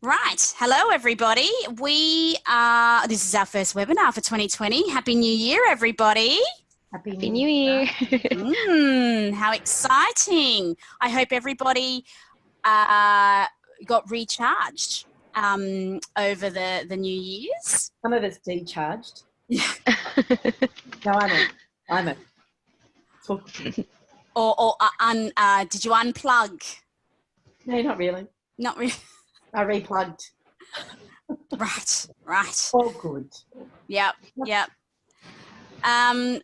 Right. Hello, everybody. This is our first webinar for 2020. Happy New Year, everybody. Happy New Year. How exciting. I hope everybody got recharged over the New Year's. Some of us decharged. No, I'm a. Or did you unplug? No, not really. Not really. I replugged. Right. All good. Yep.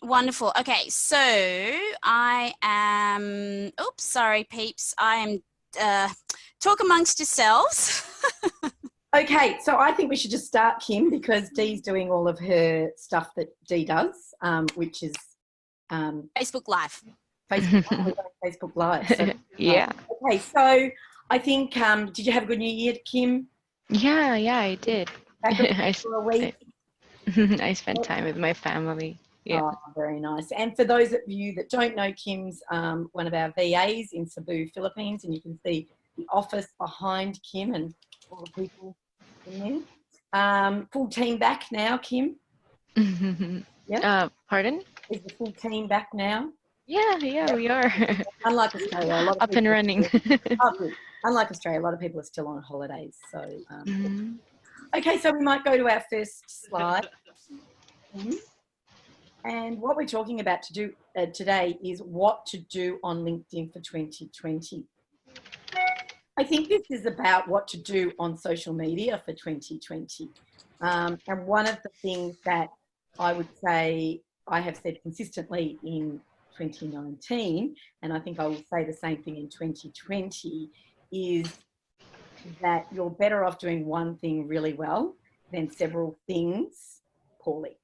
Wonderful. Okay, so I am, oops, sorry, peeps. I am, talk amongst yourselves. Okay, so I think we should just start, Kim, because Dee's doing all of her stuff that Dee does, which is... Facebook Live. Facebook Live. So, Yeah. Okay, so I think, did you have a good New Year, Kim? Yeah, I did. For a week? I spent time with my family. Yeah. Oh, very nice. And for those of you that don't know, Kim's one of our VAs in Cebu, Philippines, and you can see the office behind Kim and all the people in there. Full team back now, Kim? Yeah. Pardon? Is the full team back now? Yeah, we are. Unlike Australia, a lot of up and running. Unlike Australia, a lot of people are still on holidays. So, okay, so we might go to our first slide. And what we're talking about to do today is what to do on LinkedIn for 2020. I think this is about what to do on social media for 2020. And one of the things that I would say I have said consistently in 2019, and I think I will say the same thing in 2020, is that you're better off doing one thing really well than several things poorly.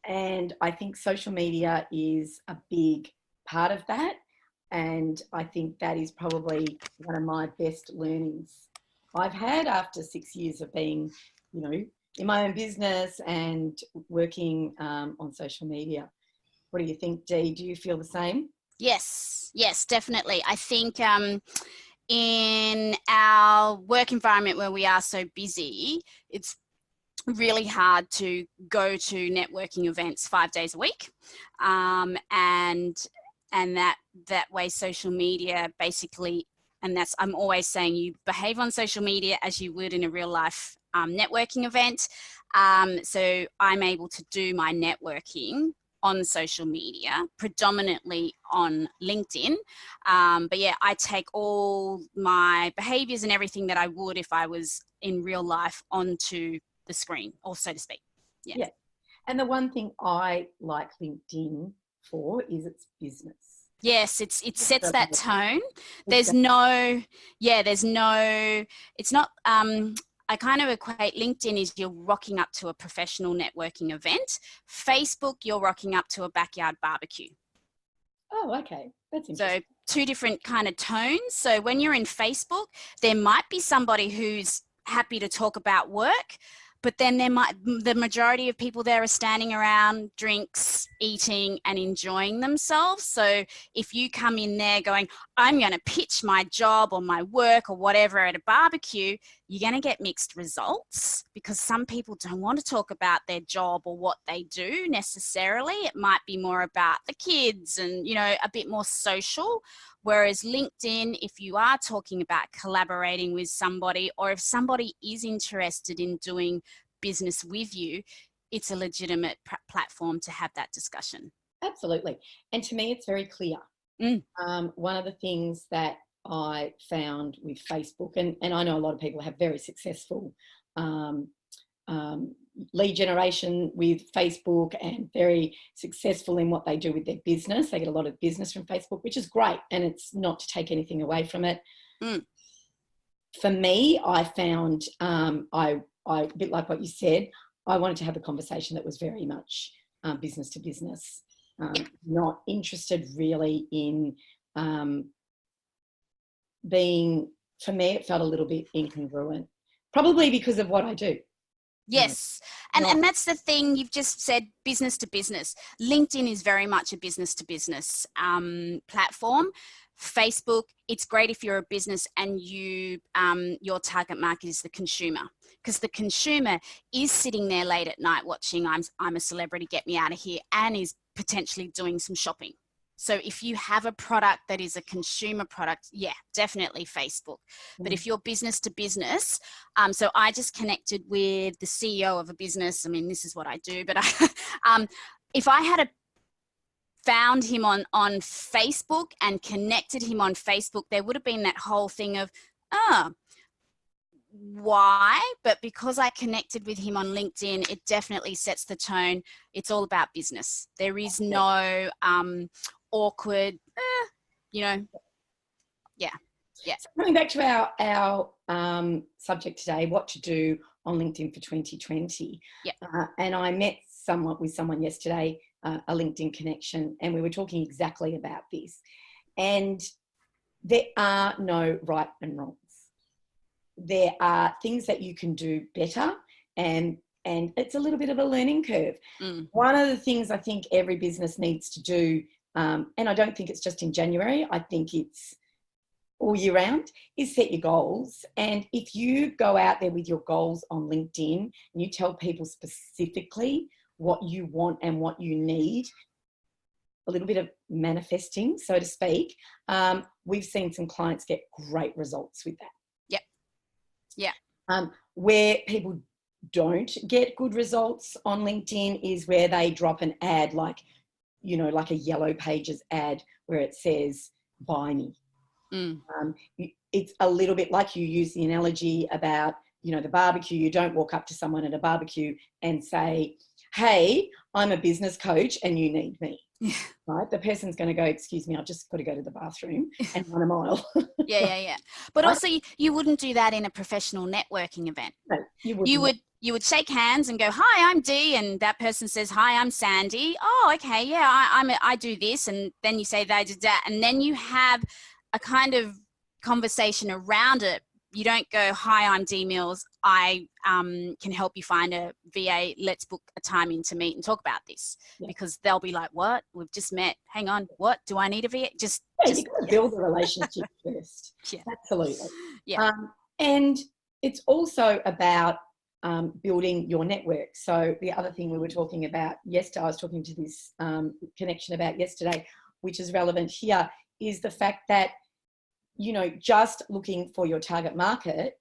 And I think social media is a big part of that. And I think that is probably one of my best learnings I've had after 6 years of being, in my own business and working on social media. What do you think, Dee? Do you feel the same? Yes, definitely. I think in our work environment where we are so busy, it's really hard to go to networking events 5 days a week. And that way social media basically, and that's, I'm always saying, you behave on social media as you would in a real life networking event. So I'm able to do my networking on social media, predominantly on LinkedIn. But yeah, I take all my behaviors and everything that I would if I was in real life onto the screen, or so to speak. Yeah. And the one thing I like LinkedIn for is its business. Yes, it sets that tone. It's not, I kind of equate LinkedIn is you're rocking up to a professional networking event. Facebook, you're rocking up to a backyard barbecue. Oh, okay. That's interesting. So two different kind of tones. So when you're in Facebook, there might be somebody who's happy to talk about work, but then the majority of people there are standing around, drinks, eating and enjoying themselves. So if you come in there going, I'm going to pitch my job or my work or whatever at a barbecue, you're going to get mixed results, because some people don't want to talk about their job or what they do necessarily. It might be more about the kids and, a bit more social. Whereas LinkedIn, if you are talking about collaborating with somebody, or if somebody is interested in doing business with you, it's a legitimate platform to have that discussion. Absolutely. And to me, it's very clear. One of the things that I found with Facebook, and I know a lot of people have very successful lead generation with Facebook and very successful in what they do with their business. They get a lot of business from Facebook, which is great. And it's not to take anything away from it. For me, I found, a bit like what you said, I wanted to have a conversation that was very much business to business, not interested really in being, for me, it felt a little bit incongruent, probably because of what I do. Yes. And that's the thing, you've just said, business to business. LinkedIn is very much a business to business platform. Facebook, it's great if you're a business and your target market is the consumer, because the consumer is sitting there late at night watching I'm a Celebrity, Get Me Out of Here, and is potentially doing some shopping. So if you have a product that is a consumer product, yeah, definitely Facebook. But if you're business to business, so I just connected with the CEO of a business. I mean, this is what I do, but if I had found him on Facebook and connected him on Facebook, there would have been that whole thing of, why? But because I connected with him on LinkedIn, it definitely sets the tone. It's all about business. There is no awkward, yeah. So coming back to our subject today, what to do on LinkedIn for 2020. Yeah. And I met someone yesterday, a LinkedIn connection, and we were talking exactly about this. And there are no right and wrongs. There are things that you can do better, and it's a little bit of a learning curve. One of the things I think every business needs to do, and I don't think it's just in January, I think it's all year round, is set your goals. And if you go out there with your goals on LinkedIn and you tell people specifically what you want and what you need, a little bit of manifesting, so to speak, we've seen some clients get great results with that. Where people don't get good results on LinkedIn is where they drop an ad like a Yellow Pages ad where it says, buy me. It's a little bit like you use the analogy about, the barbecue. You don't walk up to someone at a barbecue and say, hey, I'm a business coach and you need me. Right? The person's going to go, excuse me, I've just got to go to the bathroom and run a mile. Yeah. But right? Also you wouldn't do that in a professional networking event. No, you would shake hands and go, hi, I'm Dee, and that person says, hi, I'm Sandy. Oh, okay, yeah, I do this, and then you say they did that, and then you have a kind of conversation around it. You don't go, hi, I'm Dee Mills. I can help you find a VA. Let's book a time in to meet and talk about this. Yeah. Because they'll be like, what? We've just met. Hang on. What? Do I need a VA? You've got to build a relationship first. Yeah. Absolutely. Yeah. And it's also about building your network. So the other thing we were talking about yesterday, I was talking to this connection about yesterday, which is relevant here, is the fact that just looking for your target market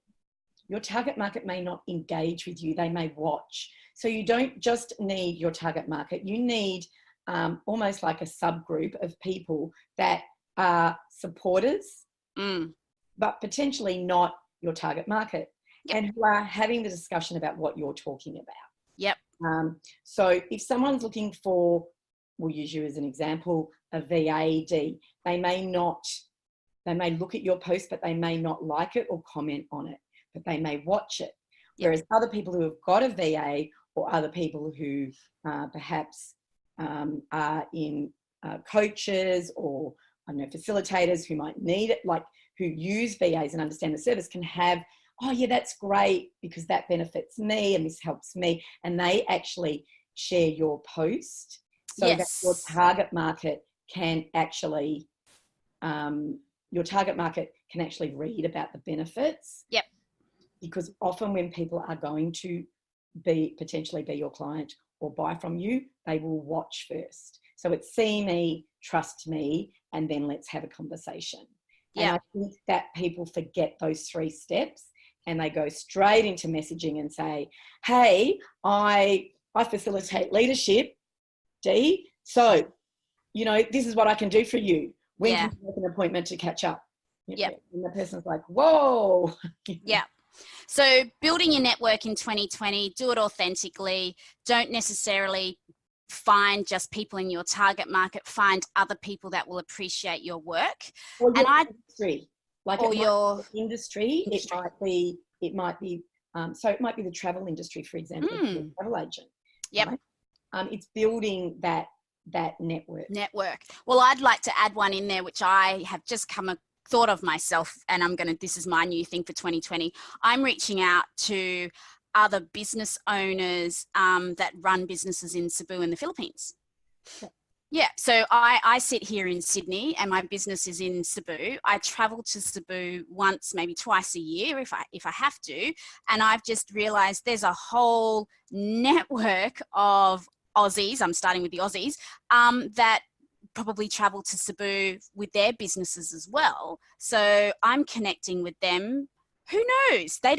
may not engage with you. They may watch. So you don't just need your target market. You need almost like a subgroup of people that are supporters, but potentially not your target market, and who are having the discussion about what you're talking about. Yep. So if someone's looking for, we'll use you as an example, a VAD, they may look at your post, but they may not like it or comment on it, but they may watch it. Yep. Whereas other people who have got a VA, or other people who perhaps are in coaches, or facilitators who might need it, like who use VAs and understand the service, can have, oh yeah, that's great because that benefits me and this helps me. And they actually share your post so that your target market can actually, read about the benefits. Yep. Because often when people are going to potentially be your client or buy from you, they will watch first. So it's see me, trust me, and then let's have a conversation. Yeah. And I think that people forget those 3 steps and they go straight into messaging and say, hey, I facilitate leadership, Dee. So, this is what I can do for you. When can you make an appointment to catch up? Yeah. And the person's like, whoa. Yeah. So building your network in 2020, do it authentically. Don't necessarily find just people in your target market. Find other people that will appreciate your work. Or your industry. Like your industry. It might be so it might be the travel industry, for example, a travel agent. Yep. Right? It's building that network. Well, I'd like to add one in there, which I have just thought of myself, and this is my new thing for 2020. I'm reaching out to other business owners that run businesses in Cebu in the Philippines. Yeah, so I sit here in Sydney and my business is in Cebu. I travel to Cebu once, maybe twice a year if I have to, and I've just realised there's a whole network of Aussies. I'm starting with the Aussies that probably travel to Cebu with their businesses as well. So I'm connecting with them. Who knows? I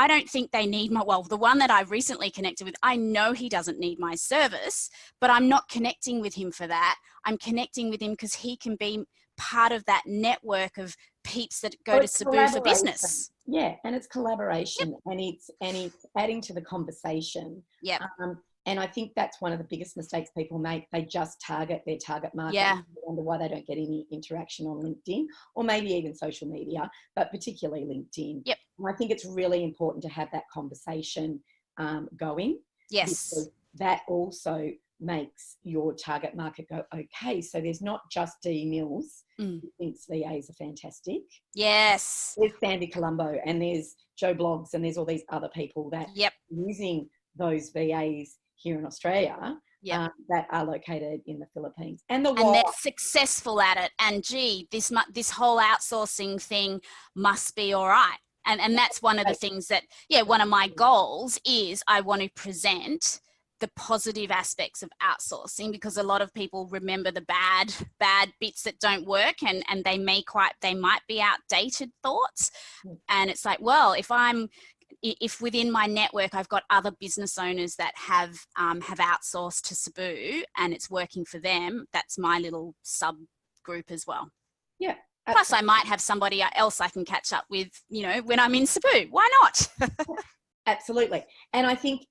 don't think they need the one that I've recently connected with, I know he doesn't need my service, but I'm not connecting with him for that. I'm connecting with him because he can be part of that network of peeps that go to Cebu for business. Yeah, and it's collaboration, and it's adding to the conversation. Yep. And I think that's one of the biggest mistakes people make. They just target their target market. Yeah. I wonder why they don't get any interaction on LinkedIn, or maybe even social media, but particularly LinkedIn. Yep. And I think it's really important to have that conversation going. Yes. Because that also makes your target market go, okay, so there's not just Dee Mills who thinks VAs are fantastic. Yes. There's Sandy Colombo, and there's Joe Blogs, and there's all these other people that Yep. are using those VAs here in Australia. Yep. That are located in the Philippines, and they're successful at it. And gee, this whole outsourcing thing must be all right. And that's one of the things that, one of my goals is I want to present the positive aspects of outsourcing, because a lot of people remember the bad bits that don't work, and they might be outdated thoughts. And it's like, well, if within my network I've got other business owners that have outsourced to Cebu and it's working for them, that's my little subgroup as well. Yeah. Absolutely. Plus I might have somebody else I can catch up with, when I'm in Cebu. Why not? Absolutely. And I think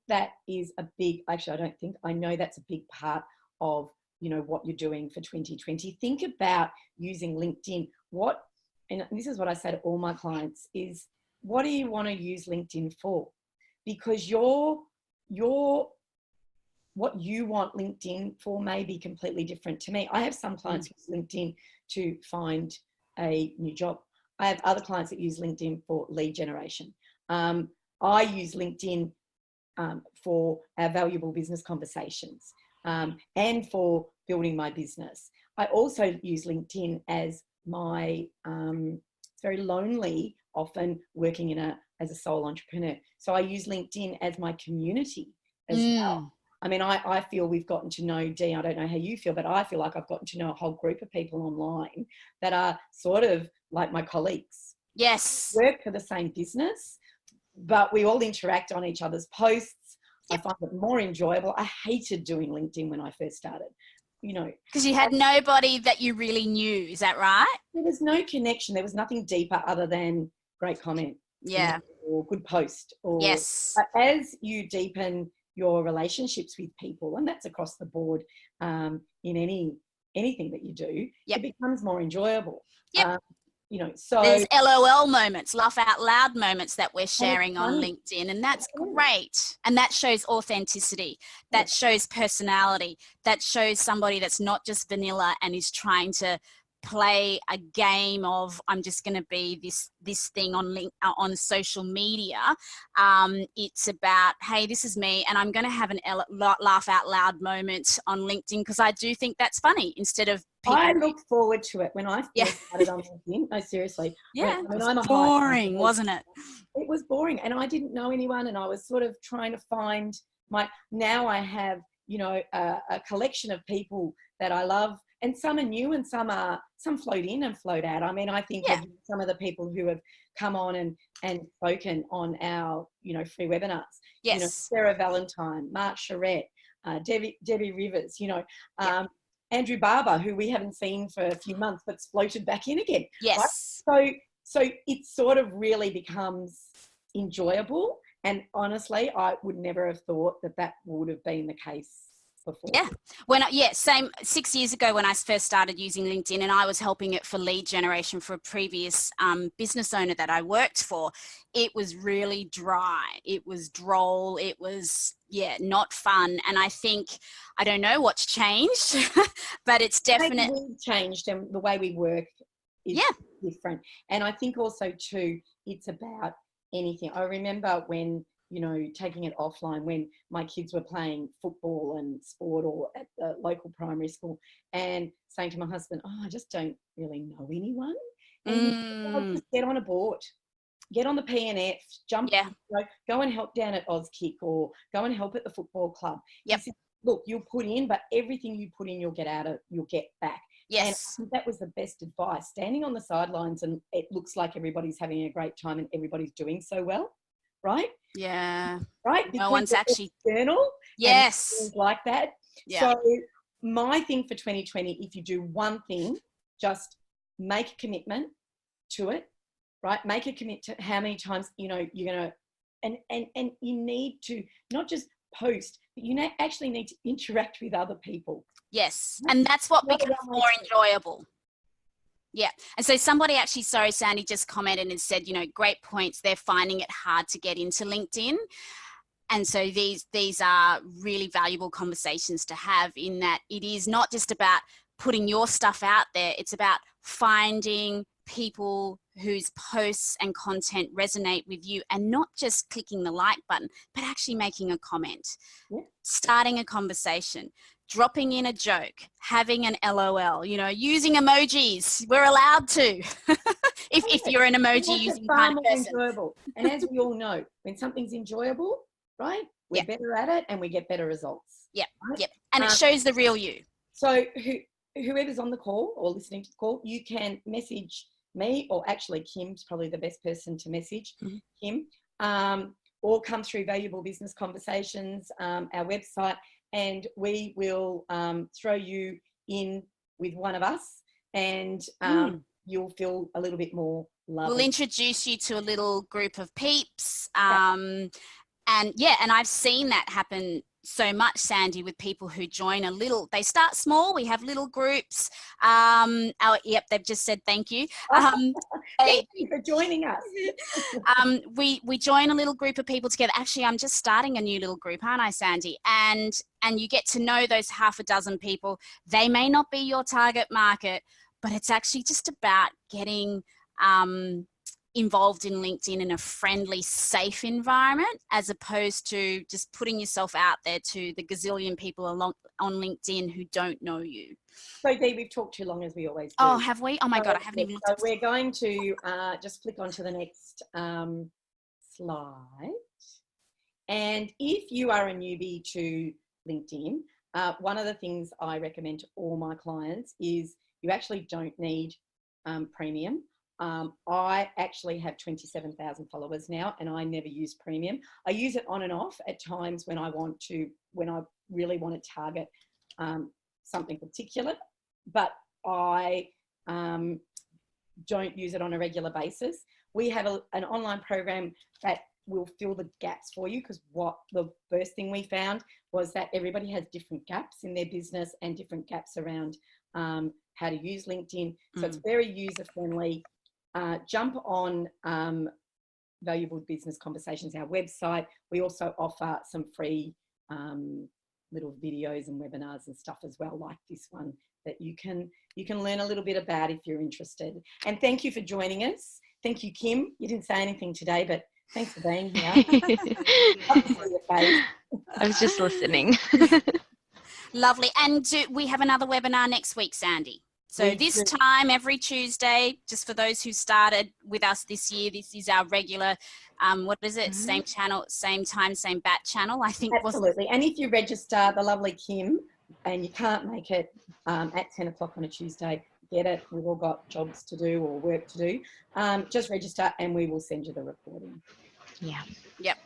that is a big, actually, I know that's a big part of, what you're doing for 2020. Think about using LinkedIn. And this is what I say to all my clients is, what do you want to use LinkedIn for? Because what you want LinkedIn for may be completely different to me. I have some clients who use LinkedIn to find a new job. I have other clients that use LinkedIn for lead generation. I use LinkedIn for our valuable business conversations and for building my business. I also use LinkedIn as my, it's very lonely, often working as a sole entrepreneur. So I use LinkedIn as my community as well. I mean, I feel we've gotten to know, Dee, I don't know how you feel, but I feel like I've gotten to know a whole group of people online that are sort of like my colleagues. Yes. We work for the same business, but we all interact on each other's posts. Yep. I find it more enjoyable. I hated doing LinkedIn when I first started. Because you had nobody that you really knew. Is that right? There was no connection. There was nothing deeper other than great comment. Yeah. Or good post. Yes. But as you deepen your relationships with people, and that's across the board in anything that you do, it becomes more enjoyable. Yep. So there's LOL moments, laugh out loud moments that we're sharing on LinkedIn, and that's great. And that shows authenticity, that shows personality, that shows somebody that's not just vanilla and is trying to play a game of I'm just going to be this thing on social media. It's about, hey, this is me, and I'm going to have an laugh out loud moment on LinkedIn, because I do think that's funny. Instead of I look forward to it when I first started on LinkedIn. No, seriously. Yeah, it was boring, wasn't it? It was boring, and I didn't know anyone, and I was sort of trying to find now I have, a collection of people that I love, and some are new and some float in and float out. I mean, I think of some of the people who have come on and spoken on our, free webinars. Yes. Sarah Valentine, Mark Charette, Debbie Rivers, Andrew Barber, who we haven't seen for a few months, but's floated back in again. Yes. Right? So it sort of really becomes enjoyable. And honestly, I would never have thought that would have been the case before. Yeah. Same 6 years ago when I first started using LinkedIn, and I was helping it for lead generation for a previous business owner that I worked for. It was really dry. It was droll. It was, not fun. And I don't know what's changed, but it's definitely we've changed, and the way we work is different. And I think also too, it's about anything. I remember when taking it offline when my kids were playing football and sport or at the local primary school, and saying to my husband, oh, I just don't really know anyone. And just get on a board, get on the PNF, jump, go and help down at Auskick or go and help at the football club. Yep. He said, look, you'll put in, but everything you put in, you'll get back. Yes. And I think that was the best advice. Standing on the sidelines and it looks like everybody's having a great time and everybody's doing so well, right? Yeah. Right? No Because one's actually. journal. Yes. Things like that. Yeah. So my thing for 2020, if you do one thing, just make a commitment to it, right? Make a commit to how many times, you're going to, and you need to not just post, but you actually need to interact with other people. Yes. And that's what becomes more enjoyable. Yeah. And so somebody actually, sorry, Sandy just commented and said, great points. They're finding it hard to get into LinkedIn. And so these are really valuable conversations to have, in that it is not just about putting your stuff out there. It's about finding people whose posts and content resonate with you, and not just clicking the like button, but actually making a comment, starting a conversation, dropping in a joke, having an LOL, using emojis. We're allowed to, if you're an emoji using kind of person. Enjoyable. And as we all know, when something's enjoyable, right, we're better at it and we get better results. Yeah, right? yep. And it shows the real you. So whoever's on the call or listening to the call, you can message me, or actually Kim's probably the best person to message, Kim, or come through Valuable Business Conversations, our website, and we will throw you in with one of us, and you'll feel a little bit more loved. We'll introduce you to a little group of peeps. And I've seen that happen so much, Sandy, with people who join they start small. We have little groups. They've just said thank you. Thank you for joining us. We join a little group of people together. Actually, I'm just starting a new little group, aren't I, Sandy? And you get to know those half a dozen people. They may not be your target market, but it's actually just about getting involved in LinkedIn in a friendly, safe environment, as opposed to just putting yourself out there to the gazillion people on LinkedIn who don't know you. So, Dee, we've talked too long, as we always do. Oh, have we? Oh my God, I haven't even looked at we're going to just flick on to the next slide. And if you are a newbie to LinkedIn, one of the things I recommend to all my clients is you actually don't need premium. I actually have 27,000 followers now, and I never use premium. I use it on and off at times when I really want to target something particular, but I don't use it on a regular basis. We have an online program that will fill the gaps for you, because what the first thing we found was that everybody has different gaps in their business and different gaps around how to use LinkedIn. So it's very user-friendly. Jump on Valuable Business Conversations, our website. We also offer some free little videos and webinars and stuff as well, like this one, that you can learn a little bit about if you're interested. And thank you for joining us. Thank you, Kim. You didn't say anything today, but thanks for being here. I was just listening. Lovely. And we have another webinar next week, Sandy. So this time, every Tuesday, just for those who started with us this year, this is our regular, same channel, same time, same bat channel, I think. Absolutely. And if you register, the lovely Kim, and you can't make it at 10 o'clock on a Tuesday, get it. We've all got jobs to do or work to do. Just register and we will send you the recording. Yeah. Yep.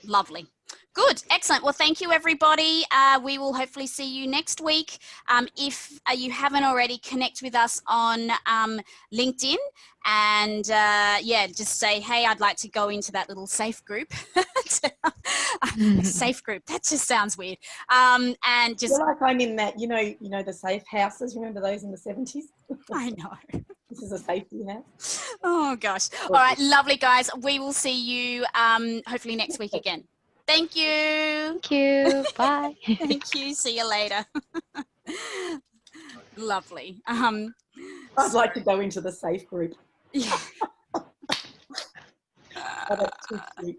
Lovely. Good. Excellent. Well, thank you, everybody. We will hopefully see you next week. If you haven't already, connect with us on LinkedIn, and just say, hey, I'd like to go into that little safe group. Safe group. That just sounds weird. And just feel like I'm in that, you know, the safe houses. Remember those in the 70s? I know. This is a safety house. Oh gosh. All right. Lovely, guys. We will see you hopefully next week again. Thank you. Thank you. Bye. Thank you. See you later. Lovely. I'd like to go into the safe group. Yeah. Oh, that's too cute.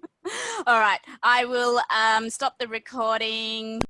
All right, I will stop the recording.